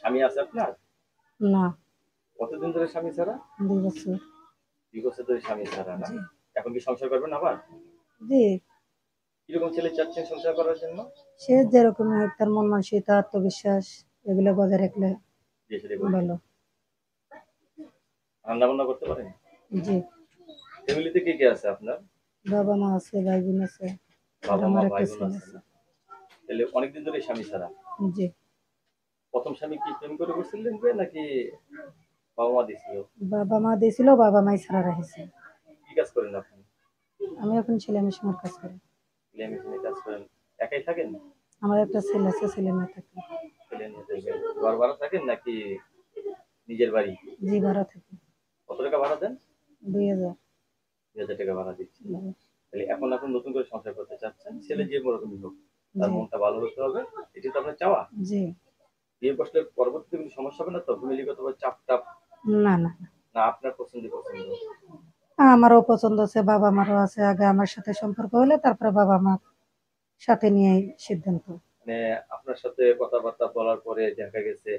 স্বামী আছে আপনার? না। কতদিন ধরে স্বামী ছাড়া? 2 বছর। 2 বছর ধরে স্বামী ছাড়া না? জি। এখন কি সংসার করবেন আবার? জি। কিরকম ছেলে চাচ্ছেন সংসার করার জন্য? সে যেরকম হোক তার মন মানসিকতা, আত্মবিশ্বাস এগুলো বজায় রাখলে বিয়ে শাদী করবেন? ভালো। রান্না বান্না করতে পারেন? জি। ফ্যামিলিতে কে কে আছে আপনার? বাবা মা আছে, ভাই বোন আছে, আর বাবা মা আমার একটা ভাই বোন ছেলে আছে আছে। না? তাহলে অনেকদিন ধরে স্বামী ছাড়া। জি। প্রথম স্বামী কি প্রেম করে করছিলেন যে নাকি বাবা মা দিছিল? বাবা মা দিয়েছিল, বাবা মাই ছাড়া রেখেছে। কি কাজ করেন আপনি? আমি এখন সেলাই মেশিনের কাজ করি। সেলাই মেশিনে কাজ করেন? একাই থাকেন? আমার একটা ছেলে আছে, ছেলে মেয়ে থাকে। ছেলে নিয়ে থাকেন? ঘর ভাড়া থাকেন নাকি নিজের বাড়ি? জি, ভাড়া থাকে। কত টাকা ভাড়া দেন? 2000। 2,000 টাকা ভাড়া দিচ্ছেন। জি। তাহলে এখন নতুন করে সংসার করতে চাচ্ছেন। ছেলে যে রকমই হোক, তার জি। মনটা ভালো হতে হবে। এটাই তো আপনার চাওয়া। জি। বিয়ে বসলে পরবর্তীতে কোনো সমস্যা হবে না তো? ফ্যামিলিগত ভাবে চাপ টাপ? না, না, না আপনার পছন্দ? আমারও পছন্দ আছে, বাবা মারও আছে। আগে আমার সাথে সম্পর্ক হলে তারপরে বাবা মার সাথে নিয়ে সিদ্ধান্ত। মানে আপনার সাথে কথাবার্তা বলার পরে দেখা গেছে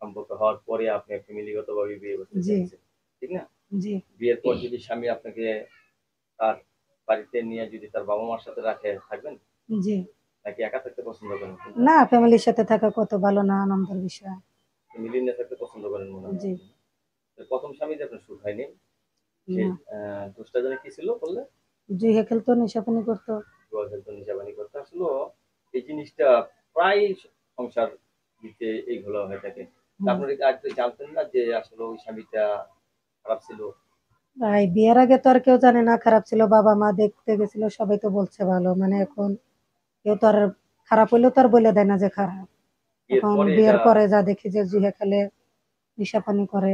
সম্পর্ক হওয়ার পরে আপনি ফ্যামিলিগত ভাবে বিয়ে করতে জি। চাচ্ছেন, ঠিক না? জি। বিয়ের পর যদি স্বামী আপনাকে তার বাড়িতে নিয়ে যদি তার বাবা মার সাথে রাখে, থাকবেন জি। নাকি একা থাকতে পছন্দ করেন? না, ফ্যামিলির সাথে থাকা কত ভালো না, আনন্দের বিষয়। মিলিয়ে নিয়ে থাকতে পছন্দ করেন মনে জি। হচ্ছে। তো প্রথম স্বামীতে আপনার সুখ হয়নি? সে না। দোষটা জানে কি ছিল বললে? জুয়া খেলতো, নেশাপানি করতো। জুয়া খেলতো, নেশাবানি করতো। আসলে এই জিনিসটা প্রায় সংসার দিতে এইগুলো হয়ে থাকে। তা হুম। আপনারা কি আগে জানতেন না যে আসলে ওই স্বামীটা খারাপ ছিল? ভাই বিয়ের আগে তো আর কেউ জানে না খারাপ ছিল, বাবা মা দেখতে গেছিল, সবাই তো বলছে ভালো। মানে এখন কেউ তো আর খারাপ হইলেও তো আর বলে দেয় না যে খারাপ। বিয়ের এখন পরে এটা বিয়ের পরে যা দেখি যে জুয়া খেলে, নেশাপানি করে।